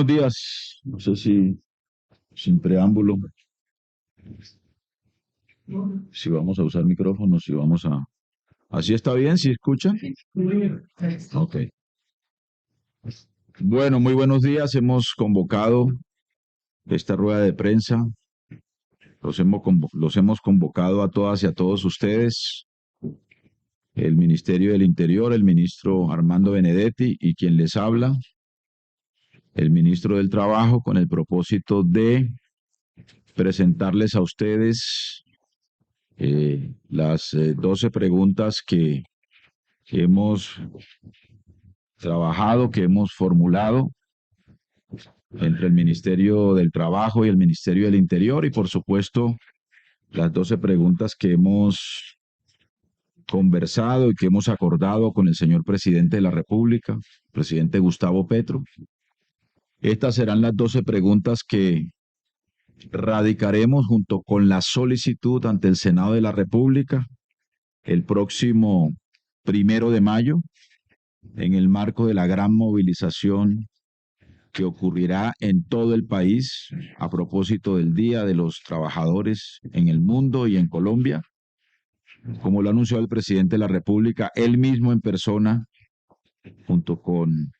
Buenos días, no sé si sin preámbulo, si vamos a usar micrófonos, si vamos a... ¿Así está bien? ¿Si escuchan? Ok. Bueno, muy buenos días. Hemos convocado esta rueda de prensa. Los hemos convocado a todas y a todos ustedes, el Ministerio del Interior, el ministro Armando Benedetti y quien les habla, el ministro del Trabajo, con el propósito de presentarles a ustedes las 12 preguntas que hemos trabajado, que hemos formulado entre el Ministerio del Trabajo y el Ministerio del Interior y por supuesto las 12 preguntas que hemos conversado y que hemos acordado con el señor presidente de la República, presidente Gustavo Petro. Estas serán las 12 preguntas que radicaremos junto con la solicitud ante el Senado de la República el próximo 1 de mayo, en el marco de la gran movilización que ocurrirá en todo el país a propósito del Día de los Trabajadores en el mundo y en Colombia, como lo anunció el presidente de la República, él mismo en persona, junto con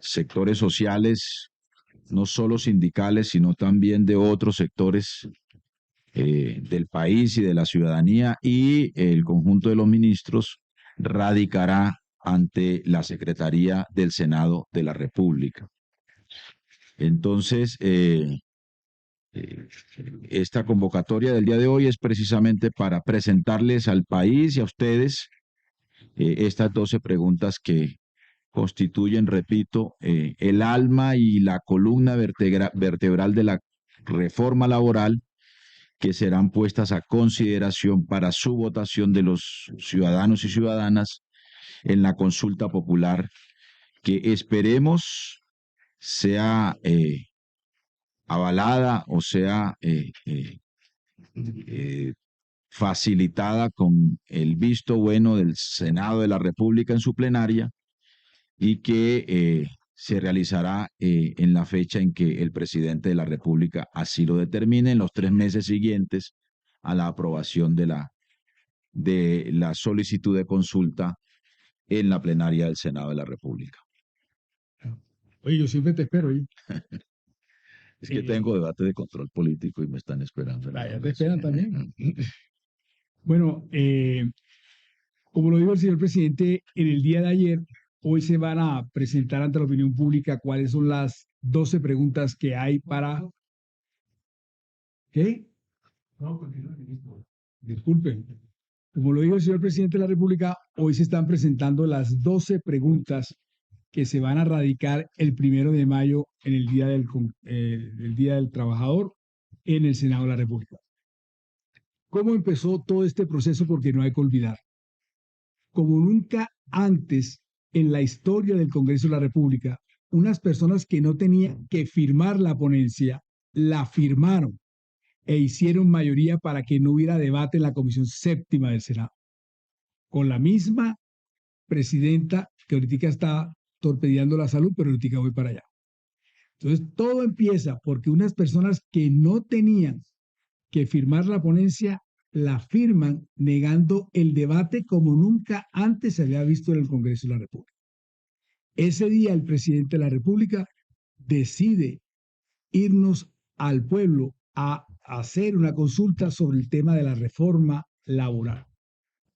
sectores sociales, no solo sindicales, sino también de otros sectores del país y de la ciudadanía, y el conjunto de los ministros radicará ante la Secretaría del Senado de la República. Entonces, esta convocatoria del día de hoy es precisamente para presentarles al país y a ustedes estas 12 preguntas que constituyen, repito, el alma y la columna vertebral de la reforma laboral, que serán puestas a consideración para su votación de los ciudadanos y ciudadanas en la consulta popular, que esperemos sea avalada o sea eh, facilitada con el visto bueno del Senado de la República en su plenaria, y que se realizará en la fecha en que el presidente de la República así lo determine, en los 3 meses siguientes a la aprobación de la solicitud de consulta en la plenaria del Senado de la República. Oye, yo siempre te espero. ¿Eh? Es que tengo debate de control político y me están esperando. Ya te esperan también. Bueno, como lo dijo el señor presidente, en el día de ayer, hoy se van a presentar ante la opinión pública cuáles son las 12 preguntas que hay para... ¿Qué? No, continúe, ministro. Disculpen. Como lo dijo el señor presidente de la República, hoy se están presentando las 12 preguntas que se van a radicar el 1 de mayo en el Día del Trabajador en el Senado de la República. ¿Cómo empezó todo este proceso? Porque no hay que olvidar. Como nunca antes en la historia del Congreso de la República, unas personas que no tenían que firmar la ponencia, la firmaron e hicieron mayoría para que no hubiera debate en la Comisión Séptima del Senado. Con la misma presidenta que ahorita está torpedeando la salud, pero ahorita voy para allá. Entonces, todo empieza porque unas personas que no tenían que firmar la ponencia la firman negando el debate como nunca antes se había visto en el Congreso de la República. Ese día el presidente de la República decide irnos al pueblo a hacer una consulta sobre el tema de la reforma laboral.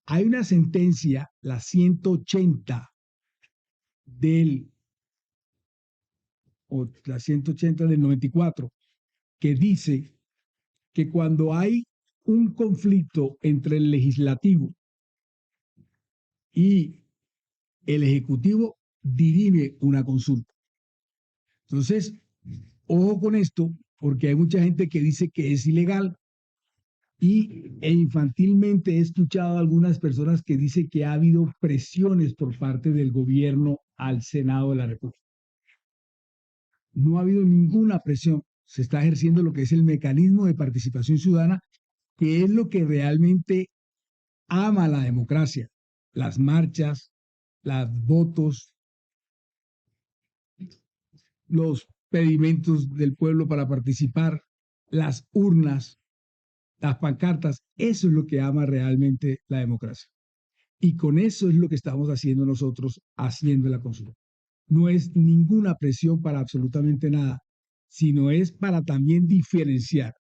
Hay una sentencia, la 180 la 180 del 94, que dice que cuando hay un conflicto entre el legislativo y el ejecutivo, dirime una consulta. Entonces, ojo con esto, porque hay mucha gente que dice que es ilegal e infantilmente he escuchado a algunas personas que dicen que ha habido presiones por parte del gobierno al Senado de la República. No ha habido ninguna presión. Se está ejerciendo lo que es el mecanismo de participación ciudadana, que es lo que realmente ama la democracia. Las marchas, los pedimentos del pueblo para participar, las urnas, las pancartas. Eso es lo que ama realmente la democracia. Y con eso es lo que estamos haciendo nosotros, haciendo la consulta. No es ninguna presión para absolutamente nada, sino es para también diferenciar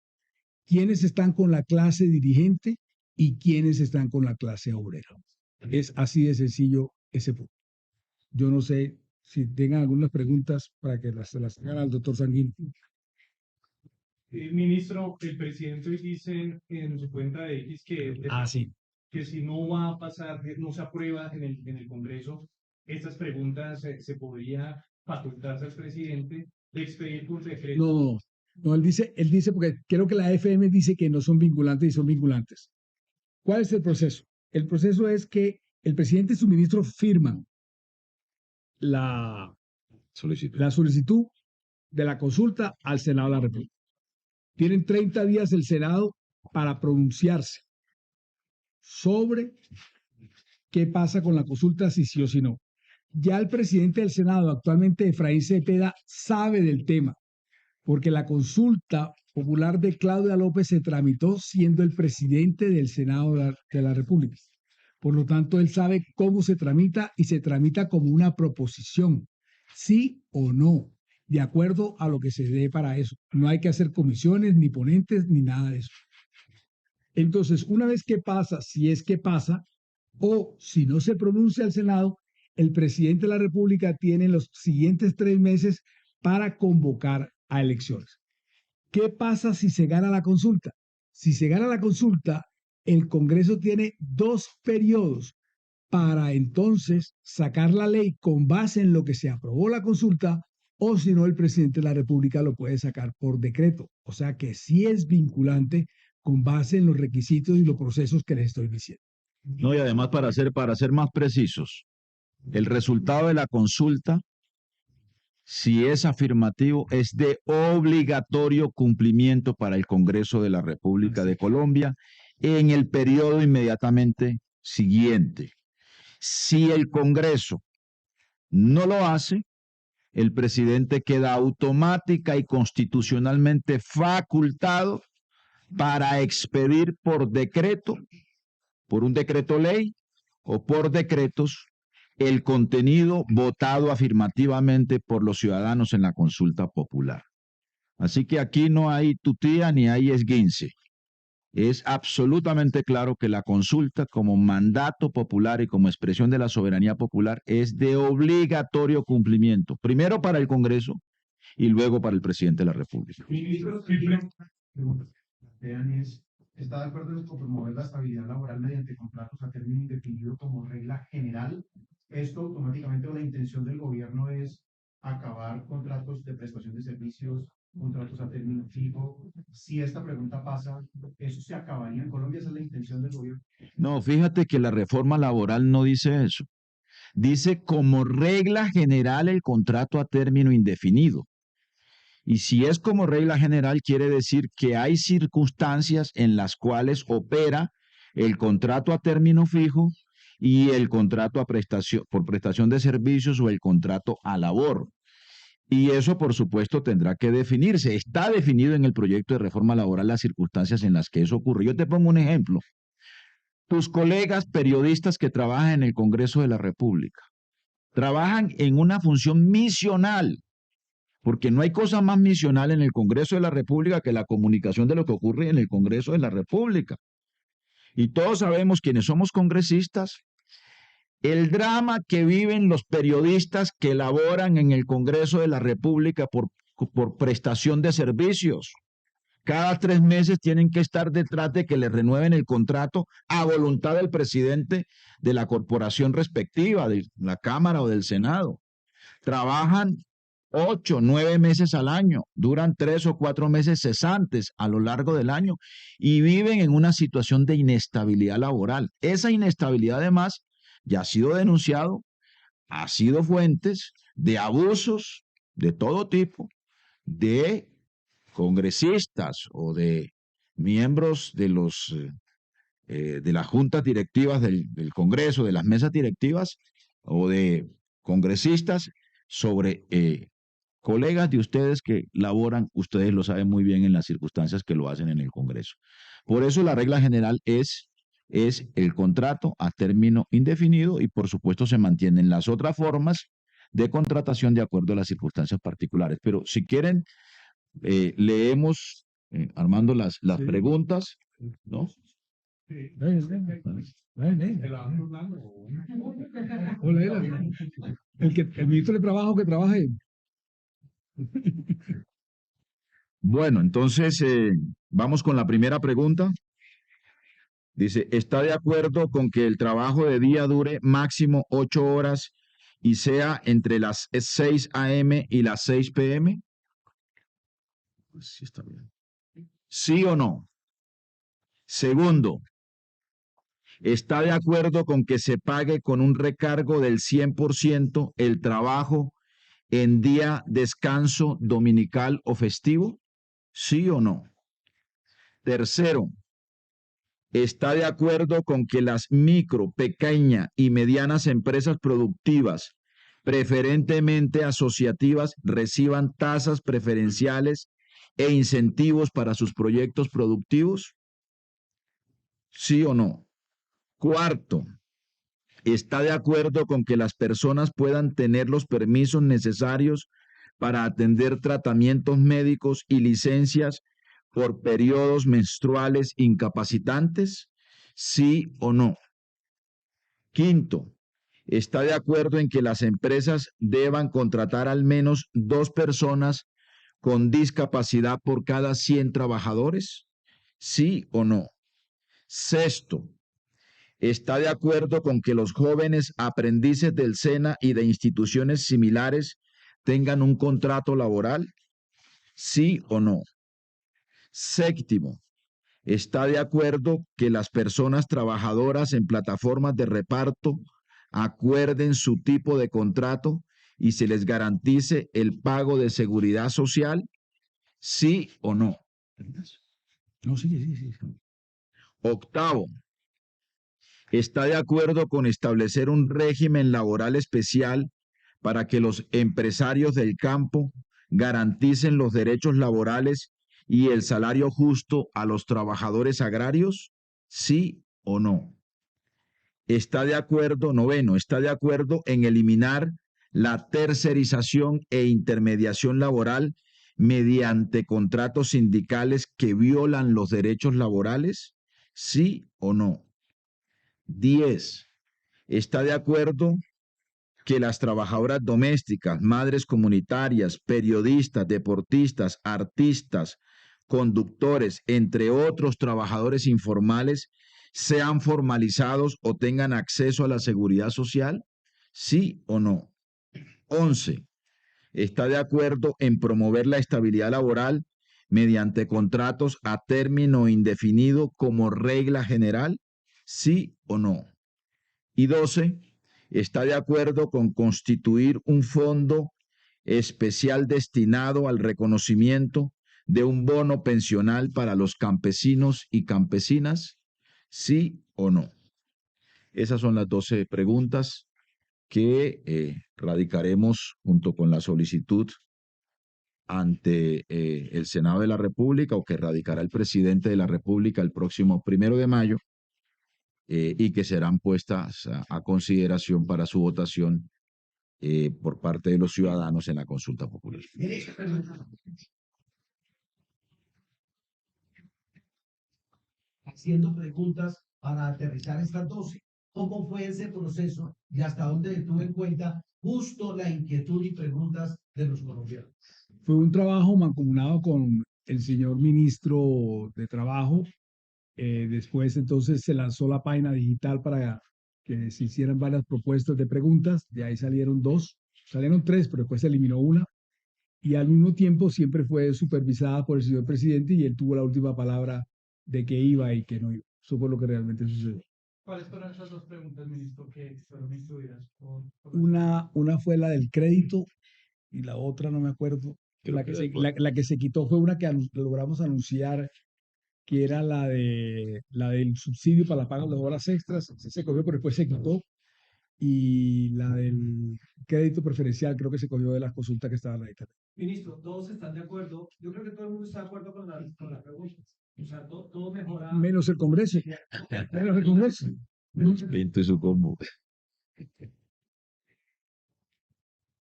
quiénes están con la clase dirigente y quiénes están con la clase obrera. Es así de sencillo ese punto. Yo no sé si tengan algunas preguntas para que se las hagan al doctor Sanguino. Ministro, el presidente hoy dice en su cuenta de X Sí. que si no va a pasar, no se aprueba en el Congreso, estas preguntas se podría facultarse al presidente de expedir por decreto. No, él dice, porque creo que la FM dice que no son vinculantes y son vinculantes. ¿Cuál es el proceso? El proceso es que el presidente y su ministro firman la solicitud de la consulta al Senado de la República. Tienen 30 días el Senado para pronunciarse sobre qué pasa con la consulta, si sí o si no. Ya el presidente del Senado, actualmente Efraín Cepeda, sabe del tema, porque la consulta popular de Claudia López se tramitó siendo el presidente del Senado de la República. Por lo tanto, él sabe cómo se tramita y se tramita como una proposición, sí o no, de acuerdo a lo que se dé para eso. No hay que hacer comisiones, ni ponentes, ni nada de eso. Entonces, una vez que pasa, si es que pasa, o si no se pronuncia el Senado, el presidente de la República tiene los siguientes 3 meses para convocar a elecciones. ¿Qué pasa si se gana la consulta? Si se gana la consulta, el Congreso tiene 2 periodos para entonces sacar la ley con base en lo que se aprobó la consulta, o si no, el presidente de la República lo puede sacar por decreto. O sea que sí es vinculante con base en los requisitos y los procesos que les estoy diciendo. No, y además para ser más precisos, el resultado de la consulta, si es afirmativo, es de obligatorio cumplimiento para el Congreso de la República de Colombia en el periodo inmediatamente siguiente. Si el Congreso no lo hace, el presidente queda automática y constitucionalmente facultado para expedir por decreto, por un decreto ley o por decretos, el contenido votado afirmativamente por los ciudadanos en la consulta popular. Así que aquí no hay tutía ni hay esguince. Es absolutamente claro que la consulta como mandato popular y como expresión de la soberanía popular es de obligatorio cumplimiento, primero para el Congreso y luego para el presidente de la República. Ministro, ¿está de acuerdo con promover la estabilidad laboral mediante contratos a término indefinido como regla general? Esto automáticamente, o la intención del gobierno es acabar contratos de prestación de servicios, contratos a término fijo. Si esta pregunta pasa, ¿eso se acabaría en Colombia? ¿Esa es la intención del gobierno? No, fíjate que la reforma laboral no dice eso. Dice como regla general el contrato a término indefinido. Y si es como regla general, quiere decir que hay circunstancias en las cuales opera el contrato a término fijo y el contrato a por prestación de servicios o el contrato a labor. Y eso, por supuesto, tendrá que definirse. Está definido en el proyecto de reforma laboral las circunstancias en las que eso ocurre. Yo te pongo un ejemplo. Tus colegas periodistas que trabajan en el Congreso de la República trabajan en una función misional, porque no hay cosa más misional en el Congreso de la República que la comunicación de lo que ocurre en el Congreso de la República. Y todos sabemos, quienes somos congresistas, el drama que viven los periodistas que laboran en el Congreso de la República por prestación de servicios. Cada 3 meses tienen que estar detrás de que les renueven el contrato a voluntad del presidente de la corporación respectiva, de la Cámara o del Senado. Trabajan 8, 9 meses al año, duran 3 o 4 meses cesantes a lo largo del año y viven en una situación de inestabilidad laboral. Esa inestabilidad, además, ya ha sido denunciado, ha sido fuentes de abusos de todo tipo, de congresistas o de miembros de de las juntas directivas del Congreso, de las mesas directivas o de congresistas sobre colegas de ustedes que laboran, ustedes lo saben muy bien en las circunstancias que lo hacen en el Congreso. Por eso la regla general es el contrato a término indefinido y por supuesto se mantienen las otras formas de contratación de acuerdo a las circunstancias particulares. Pero si quieren, leemos, Armando, las Sí. preguntas, ¿no? El ministro de Trabajo que trabaje. Bueno, entonces vamos con la primera pregunta. Dice, ¿está de acuerdo con que el trabajo de día dure máximo 8 horas y sea entre las 6 a.m. y las 6 p.m.? Pues sí, está bien. ¿Sí o no? Segundo, ¿está de acuerdo con que se pague con un recargo del 100% el trabajo en día descanso dominical o festivo? ¿Sí o no? Tercero, ¿está de acuerdo con que las micro, pequeñas y medianas empresas productivas, preferentemente asociativas, reciban tasas preferenciales e incentivos para sus proyectos productivos? ¿Sí o no? Cuarto, ¿está de acuerdo con que las personas puedan tener los permisos necesarios para atender tratamientos médicos y licencias por periodos menstruales incapacitantes? ¿Sí o no? Quinto, ¿está de acuerdo en que las empresas deban contratar al menos 2 personas con discapacidad por cada 100 trabajadores? ¿Sí o no? Sexto, ¿está de acuerdo con que los jóvenes aprendices del SENA y de instituciones similares tengan un contrato laboral? ¿Sí o no? Séptimo, ¿está de acuerdo que las personas trabajadoras en plataformas de reparto acuerden su tipo de contrato y se les garantice el pago de seguridad social? ¿Sí o no? No, sí. Octavo, ¿está de acuerdo con establecer un régimen laboral especial para que los empresarios del campo garanticen los derechos laborales y el salario justo a los trabajadores agrarios? ¿Sí o no? ¿Está de acuerdo, noveno, está de acuerdo en eliminar la tercerización e intermediación laboral mediante contratos sindicales que violan los derechos laborales? ¿Sí o no? 10. ¿Está de acuerdo que las trabajadoras domésticas, madres comunitarias, periodistas, deportistas, artistas, conductores, entre otros trabajadores informales, sean formalizados o tengan acceso a la seguridad social? ¿Sí o no? 11. ¿Está de acuerdo en promover la estabilidad laboral mediante contratos a término indefinido como regla general? ¿Sí o no? Y 12, ¿está de acuerdo con constituir un fondo especial destinado al reconocimiento de un bono pensional para los campesinos y campesinas? ¿Sí o no? Esas son las 12 preguntas que radicaremos junto con la solicitud ante el Senado de la República o que radicará el presidente de la República el próximo 1 de mayo y que serán puestas a consideración para su votación por parte de los ciudadanos en la consulta popular. Haciendo preguntas para aterrizar estas 12. ¿Cómo fue ese proceso y hasta dónde tuvo en cuenta justo la inquietud y preguntas de los colombianos? Fue un trabajo mancomunado con el señor ministro de Trabajo. Después entonces se lanzó la página digital para que se hicieran varias propuestas de preguntas. De ahí salieron 2, salieron 3, pero después se eliminó una. Y al mismo tiempo siempre fue supervisada por el señor presidente y él tuvo la última palabra de que iba y que no iba. Eso fue lo que realmente sucedió. ¿Cuáles fueron esas 2 preguntas, ministro, que fueron instruidas? Una fue la del crédito y la otra no me acuerdo. La que se quitó fue una que logramos anunciar, que era la del subsidio para la paga de las horas extras. Se cogió, pero después se quitó. Y la del crédito preferencial, creo que se cogió de las consultas que estaban ahí también. Ministro, todos están de acuerdo. Yo creo que todo el mundo está de acuerdo con la pregunta. O sea, todo mejora. Menos el Congreso. Menos el Congreso. Pinto y su combo.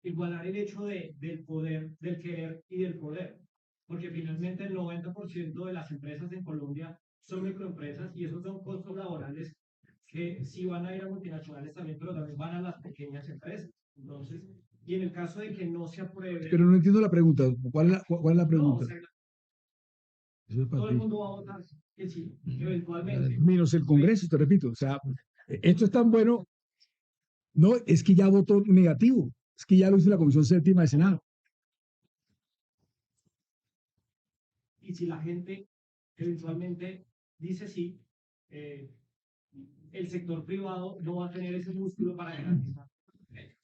Igualar el hecho del poder, del querer y del poder. Porque finalmente el 90% de las empresas en Colombia son microempresas y esos son costos laborales que sí van a ir a multinacionales también, pero también van a las pequeñas empresas. Entonces, y en el caso de que no se apruebe, Pero no entiendo la pregunta. ¿Cuál es la no, pregunta? o sea, Eso es para todo el ti. mundo va a votar que sí, eventualmente. Menos el Congreso, te repito. O sea, esto es tan bueno. No, es que ya votó negativo. Es que ya lo hizo la Comisión Séptima de Senado. Y si la gente eventualmente dice sí, el sector privado no va a tener ese músculo para garantizar.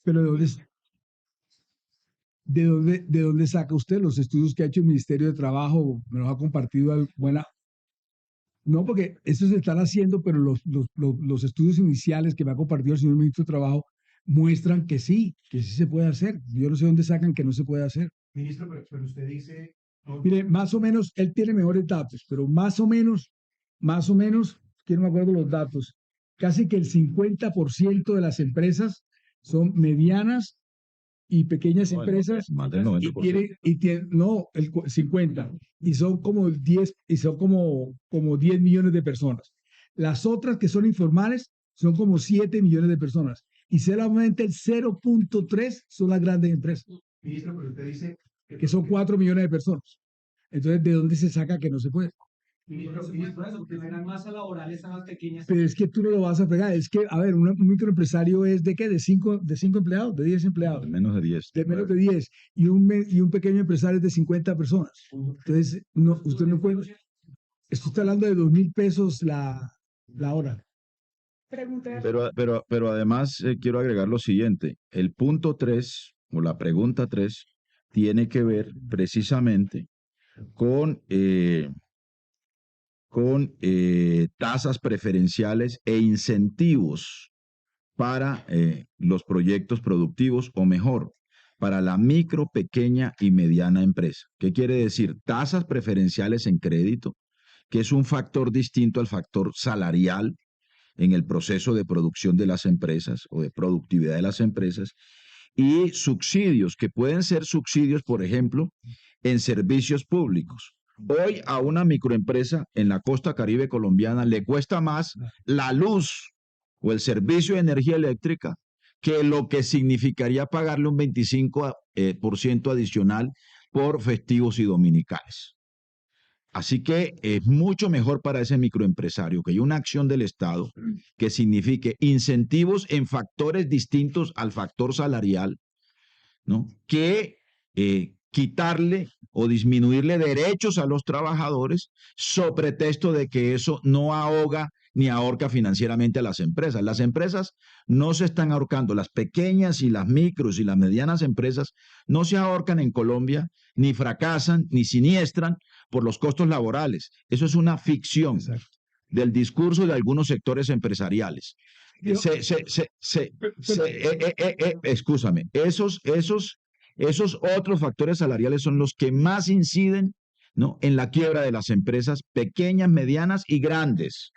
Pero ¿de dónde saca usted los estudios que ha hecho el Ministerio de Trabajo? ¿Me los ha compartido buena? No, porque estos se están haciendo, pero los estudios iniciales que me ha compartido el señor Ministro de Trabajo muestran que sí se puede hacer. Yo no sé dónde sacan que no se puede hacer. Ministro, pero usted dice, Mire, más o menos, él tiene mejores datos, pero más o menos, que no me acuerdo los datos, casi que el 50% de las empresas son medianas y pequeñas No, empresas más del y 90%. tienen, no, 50, y son como 10, y son como 10 millones de personas. Las otras que son informales son como 7 millones de personas y solamente el 0.3 son las grandes empresas, ministro, pero usted dice que son 4 millones de personas. Entonces, ¿de dónde se saca que no se puede? Por eso, porque la gran masa laboral están las pequeñas. Pero es que tú no lo vas a fregar. Es que, a ver, un microempresario es de qué? De 5 empleados, de 10 empleados. De menos de 10. De menos de 10. Y un pequeño empresario es de 50 personas. Entonces, no, usted no puede. Esto está hablando de 2.000 pesos la hora. Pero además quiero agregar lo siguiente. El punto 3 o la pregunta 3 tiene que ver precisamente con, tasas preferenciales e incentivos para los proyectos productivos o mejor, para la micro, pequeña y mediana empresa. ¿Qué quiere decir? Tasas preferenciales en crédito, que es un factor distinto al factor salarial en el proceso de producción de las empresas o de productividad de las empresas, y subsidios, que pueden ser subsidios, por ejemplo, en servicios públicos. Hoy a una microempresa en la costa caribe colombiana le cuesta más la luz o el servicio de energía eléctrica que lo que significaría pagarle un 25% adicional por festivos y dominicales. Así que es mucho mejor para ese microempresario que haya una acción del Estado que signifique incentivos en factores distintos al factor salarial, ¿no? Que quitarle o disminuirle derechos a los trabajadores so pretexto de que eso no ahoga ni ahorca financieramente a las empresas. Las empresas no se están ahorcando, las pequeñas y las micros y las medianas empresas no se ahorcan en Colombia, ni fracasan, ni siniestran por los costos laborales. Eso es una ficción. Exacto. Del discurso de algunos sectores empresariales. Excúsame, esos otros factores salariales son los que más inciden, ¿no?, en la quiebra de las empresas pequeñas, medianas y grandes.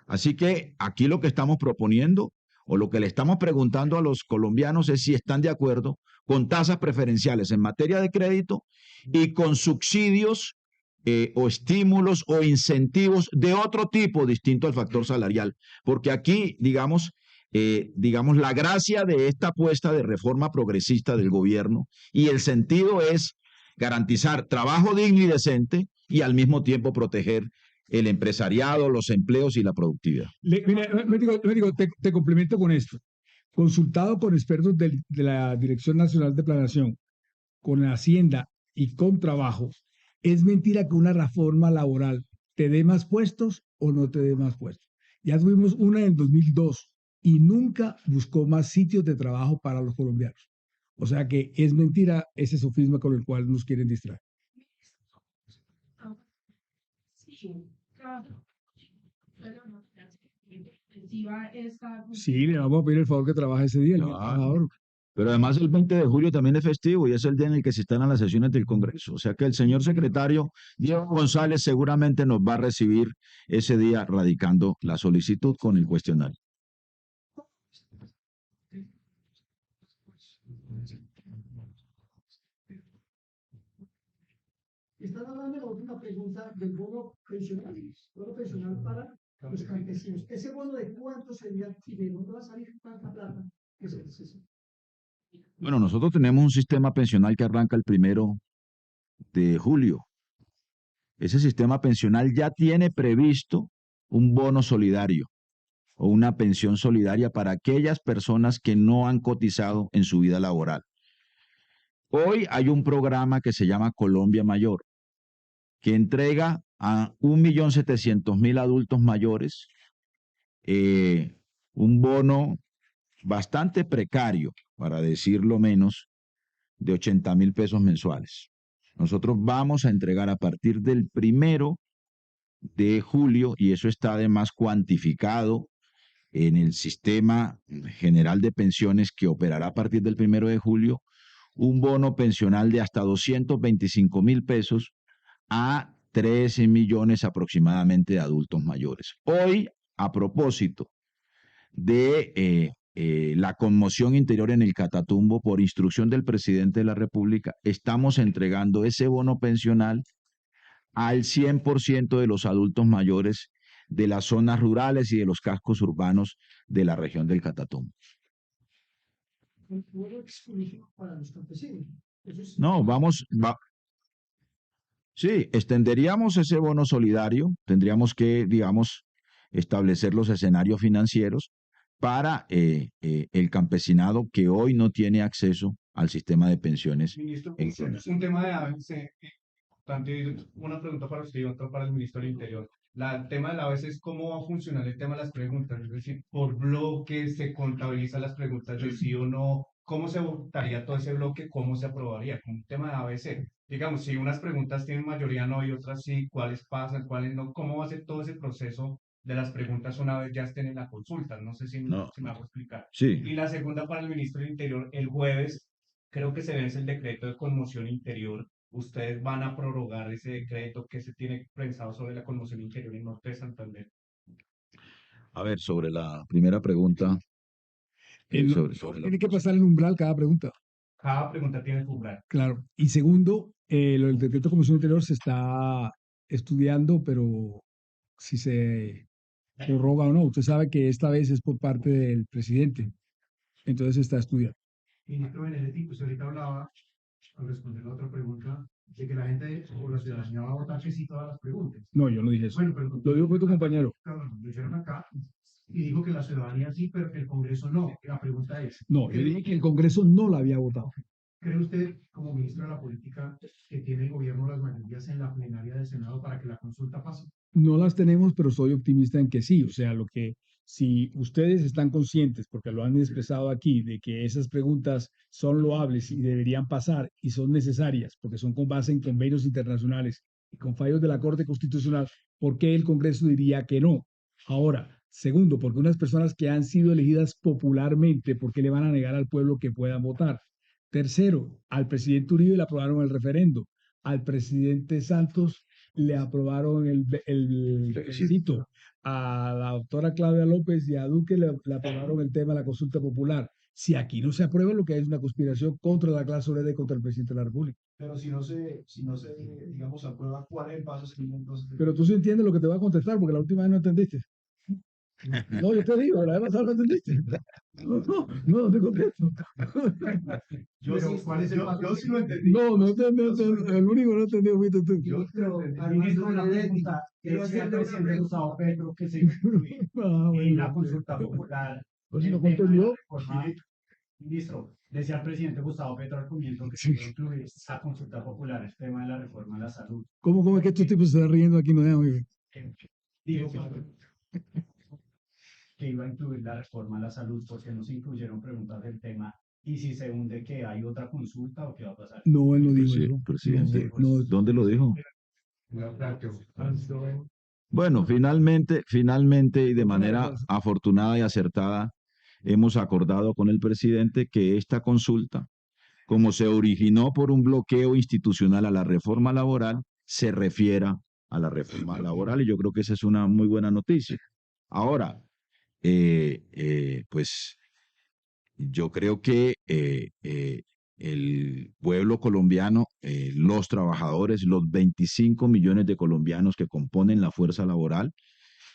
Así que aquí lo que estamos proponiendo o lo que le estamos preguntando a los colombianos es si están de acuerdo con tasas preferenciales en materia de crédito y con subsidios o estímulos o incentivos de otro tipo distinto al factor salarial. Porque aquí, digamos, la gracia de esta apuesta de reforma progresista del gobierno y el sentido es garantizar trabajo digno y decente y al mismo tiempo proteger el empresariado, los empleos y la productividad. Mira, te complemento con esto. Consultado con expertos de la Dirección Nacional de Planeación, con Hacienda y con Trabajo, es mentira que una reforma laboral te dé más puestos o no te dé más puestos. Ya tuvimos una en el 2002 y nunca buscó más sitios de trabajo para los colombianos. O sea que es mentira ese sofisma con el cual nos quieren distraer. Sí, le vamos a pedir el favor que trabaje ese día, el trabajador. Pero además el 20 de julio también es festivo y es el día en el que se están las sesiones del Congreso. O sea que el señor secretario Diego González seguramente nos va a recibir ese día radicando la solicitud con el cuestionario. Están hablando de la última pregunta del bono pensional para los campesinos. ¿Ese bono de cuánto sería y de dónde va a salir tanta plata? Eso es eso. Bueno, nosotros tenemos un sistema pensional que arranca el 1 de julio. Ese sistema pensional ya tiene previsto un bono solidario o una pensión solidaria para aquellas personas que no han cotizado en su vida laboral. Hoy hay un programa que se llama Colombia Mayor, que entrega a 1.700.000 adultos mayores un bono bastante precario, para decirlo menos, de 80.000 pesos mensuales. Nosotros vamos a entregar a partir del 1 de julio, y eso está además cuantificado en el sistema general de pensiones que operará a partir del 1 de julio, un bono pensional de hasta 225.000 pesos a 13 millones aproximadamente de adultos mayores. Hoy, a propósito de la conmoción interior en el Catatumbo, por instrucción del presidente de la República, estamos entregando ese bono pensional al 100% de los adultos mayores de las zonas rurales y de los cascos urbanos de la región del Catatumbo. Un bono exclusivo para los campesinos. Eso es, No, sí, extenderíamos ese bono solidario, tendríamos que, digamos, establecer los escenarios financieros para el campesinado que hoy no tiene acceso al sistema de pensiones. Ministro, en es un tema de ABC. Una pregunta para usted y otra para el ministro del Interior. El tema de la ABC es cómo va a funcionar el tema de las preguntas, es decir, por bloque se contabilizan las preguntas de sí o no, cómo se votaría todo ese bloque, cómo se aprobaría, como un tema de ABC. Digamos, si unas preguntas tienen mayoría no y otras sí, cuáles pasan, cuáles no, cómo va a ser todo ese proceso de las preguntas una vez ya estén en la consulta. No sé si, No, si me hago explicar. sí, Y la segunda para el ministro del Interior, el jueves creo que se vence el decreto de conmoción interior. ¿Ustedes van a prorrogar ese decreto que se tiene pensado sobre la conmoción interior en Norte de Santander? a ver, sobre la primera pregunta, sobre la Tiene que pasar el umbral cada pregunta. Cada pregunta tiene su umbral. Claro. Y segundo, lo del decreto de comisión interior se está estudiando, pero si se prorroga o no. Usted sabe que esta vez es por parte del presidente. Entonces se está estudiando. Ministro Benedetti, usted ahorita hablaba, al responder la otra pregunta, de que la gente o la ciudadanía va a votar que sí todas las preguntas. No, yo no dije eso. Bueno, pero Lo dijo fue tu compañero. lo hicieron acá y dijo que la ciudadanía sí, pero que el Congreso no. La pregunta es, No, yo dije que el Congreso no la había votado. ¿cree usted, como ministro de la Política, que tiene el gobierno las mayorías en la plenaria del Senado para que la consulta pase? No las tenemos, pero soy optimista en que sí. O sea, si ustedes están conscientes, porque lo han expresado aquí, de que esas preguntas son loables y deberían pasar y son necesarias, porque son con base en convenios internacionales y con fallos de la Corte Constitucional, ¿por qué el Congreso diría que no? Ahora, segundo, porque unas personas que han sido elegidas popularmente, ¿por qué le van a negar al pueblo que puedan votar? Tercero, al presidente Uribe le aprobaron el referendo, al presidente Santos le aprobaron el plebiscito, a la doctora Claudia López y a Duque le aprobaron el tema de la consulta popular. Si aquí no se aprueba, lo que hay es una conspiración contra la clase obrera y contra el presidente de la República. Pero si no se, digamos, aprueba, ¿cuál paso seguir entonces? Pero tú sí entiendes lo que te voy a contestar, porque la última vez no entendiste. No, yo te digo, la vez pasada no entendiste. No te contesto. Yo sí lo entendí. No entendí, el único que no entendió fuiste tú. Ministro, una pregunta. Quiero decir al presidente Gustavo Petro que se incluye Ah, en bueno, la consulta popular. Pues si el no tema de la entendió. reforma. Ministro, decía el presidente Gustavo Petro al comienzo que se quiere incluir esa consulta popular, el tema de la reforma a la salud. ¿Cómo es que estos tipos se están riendo aquí? No dejan oír. Dijo que iba a incluir la reforma a la salud porque no se incluyeron preguntas del tema y si se hunde que hay otra consulta o qué va a pasar. No, él no dijo eso. Presidente, No, ¿dónde lo dijo? Bueno, finalmente y de manera afortunada y acertada, hemos acordado con el presidente que esta consulta, como se originó por un bloqueo institucional a la reforma laboral, se refiera a la reforma laboral, y yo creo que esa es una muy buena noticia. Ahora, pues yo creo que el pueblo colombiano, los trabajadores, los 25 millones de colombianos que componen la fuerza laboral,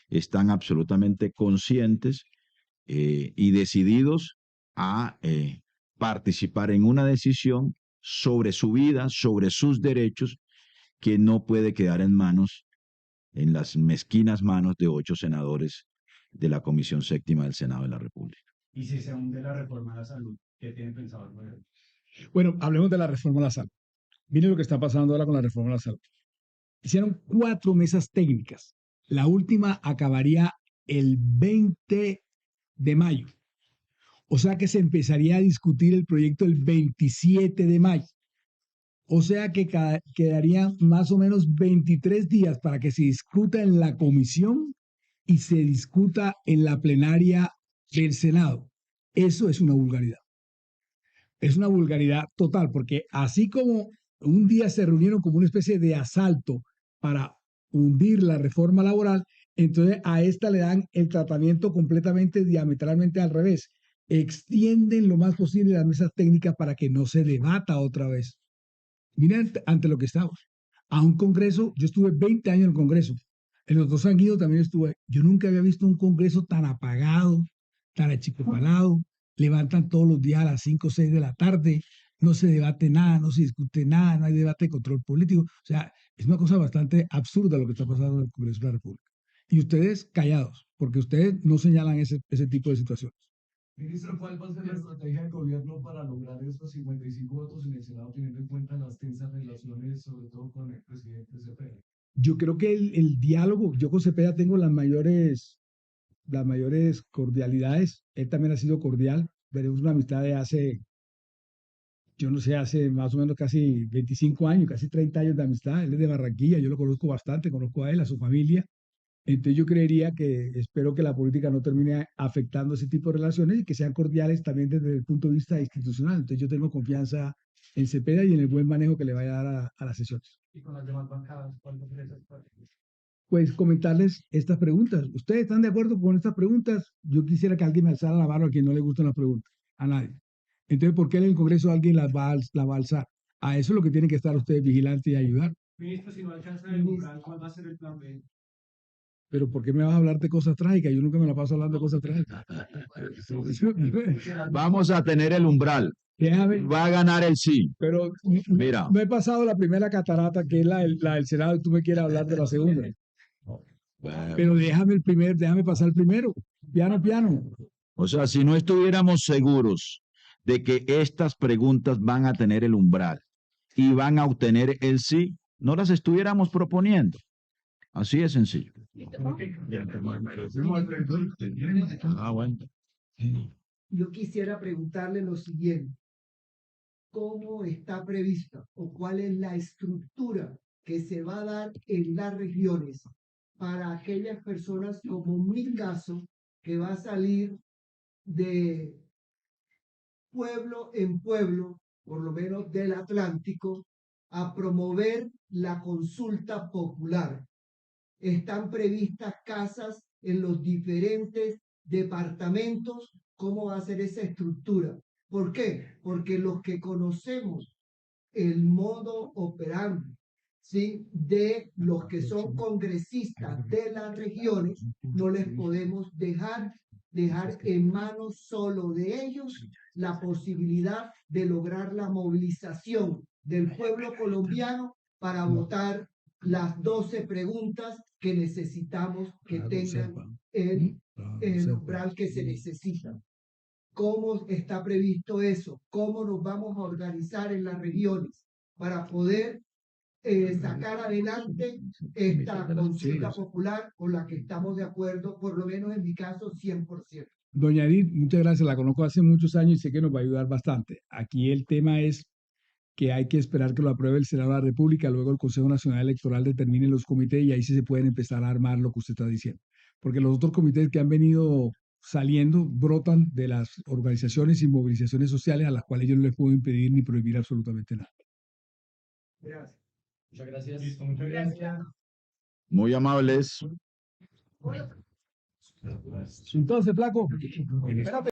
están absolutamente conscientes y decididos a participar en una decisión sobre su vida, sobre sus derechos, que no puede quedar en las mezquinas manos de 8 senadores de la Comisión Séptima del Senado de la República. Y si se hunde la reforma a la salud, ¿qué tienen pensado el gobierno? Bueno, hablemos de la reforma a la salud. Miren lo que está pasando ahora con la reforma a la salud. Hicieron 4 mesas técnicas. La última acabaría el 20 de mayo. O sea que se empezaría a discutir el proyecto el 27 de mayo. O sea que quedarían más o menos 23 días para que se discuta en la comisión y se discuta en la plenaria del Senado. Eso es una vulgaridad. Es una vulgaridad total, porque así como un día se reunieron como una especie de asalto para hundir la reforma laboral, entonces a esta le dan el tratamiento completamente diametralmente al revés. Extienden lo más posible las mesas técnicas para que no se debata otra vez. Miren ante lo que estamos. A un congreso, yo estuve 20 años en el congreso. En los 2 años también estuve. Yo nunca había visto un congreso tan apagado, tan achicopalado. Levantan todos los días a las 5 o 6 de la tarde. No se debate nada, no se discute nada, no hay debate de control político. O sea, es una cosa bastante absurda lo que está pasando en el Congreso de la República. Y ustedes callados, porque ustedes no señalan ese tipo de situaciones. Ministro, ¿cuál va a ser la estrategia del gobierno para lograr esos 55 votos en el Senado, teniendo en cuenta las tensas relaciones, sobre todo con el presidente Cepeda? Yo creo que el diálogo, yo con Cepeda tengo las mayores cordialidades. Él también ha sido cordial. Tenemos una amistad de hace, yo no sé, hace más o menos casi 25 años, casi 30 años de amistad. Él es de Barranquilla, yo lo conozco bastante, conozco a él, a su familia. Entonces yo creería que, espero que la política no termine afectando ese tipo de relaciones y que sean cordiales también desde el punto de vista institucional. Entonces yo tengo confianza en Cepeda y en el buen manejo que le vaya a dar a las sesiones. Y con las demás bancadas, ¿cuándo cree esa estrategia? Pues comentarles estas preguntas. ¿Ustedes están de acuerdo con estas preguntas? Yo quisiera que alguien me alzara la mano a quien no le gustan las preguntas. A nadie. Entonces, ¿por qué en el Congreso alguien la va a alzar? A eso es lo que tienen que estar ustedes vigilantes y ayudar. Ministro, si no alcanza el umbral, ¿cuál va a ser el plan B? Pero ¿por qué me vas a hablar de cosas trágicas? Yo nunca me la paso hablando de cosas trágicas. Vamos a tener el umbral. Déjame, Va a ganar el sí. pero Mira. no he pasado la primera catarata, que es la del Senado, y tú me quieres hablar de la segunda. Pero déjame pasar el primero. Piano, piano. O sea, si no estuviéramos seguros de que estas preguntas van a tener el umbral y van a obtener el sí, no las estuviéramos proponiendo. Así de sencillo. Bueno. Yo quisiera preguntarle lo siguiente. ¿Cómo está prevista o cuál es la estructura que se va a dar en las regiones para aquellas personas como mi caso, que va a salir de pueblo en pueblo, por lo menos del Atlántico, a promover la consulta popular? Están previstas casas en los diferentes departamentos. ¿Cómo va a ser esa estructura? ¿Por qué? Porque los que conocemos el modo operandi, ¿sí?, de los que son congresistas de las regiones, no les podemos dejar en manos solo de ellos la posibilidad de lograr la movilización del pueblo colombiano para votar las 12 preguntas que necesitamos que tengan el umbral que se necesita. ¿Cómo está previsto eso? ¿Cómo nos vamos a organizar en las regiones para poder sacar adelante esta consulta popular con la que estamos de acuerdo, por lo menos en mi caso, 100%? Doña Edith, muchas gracias. La conozco hace muchos años y sé que nos va a ayudar bastante. Aquí el tema es que hay que esperar que lo apruebe el Senado de la República, luego el Consejo Nacional Electoral determine los comités y ahí sí se pueden empezar a armar lo que usted está diciendo. Porque los otros comités que han venido saliendo, brotan de las organizaciones y movilizaciones sociales a las cuales yo no les puedo impedir ni prohibir absolutamente nada. Gracias. Muchas gracias. Listo, muchas gracias. Muy amables. Entonces, flaco, espérate.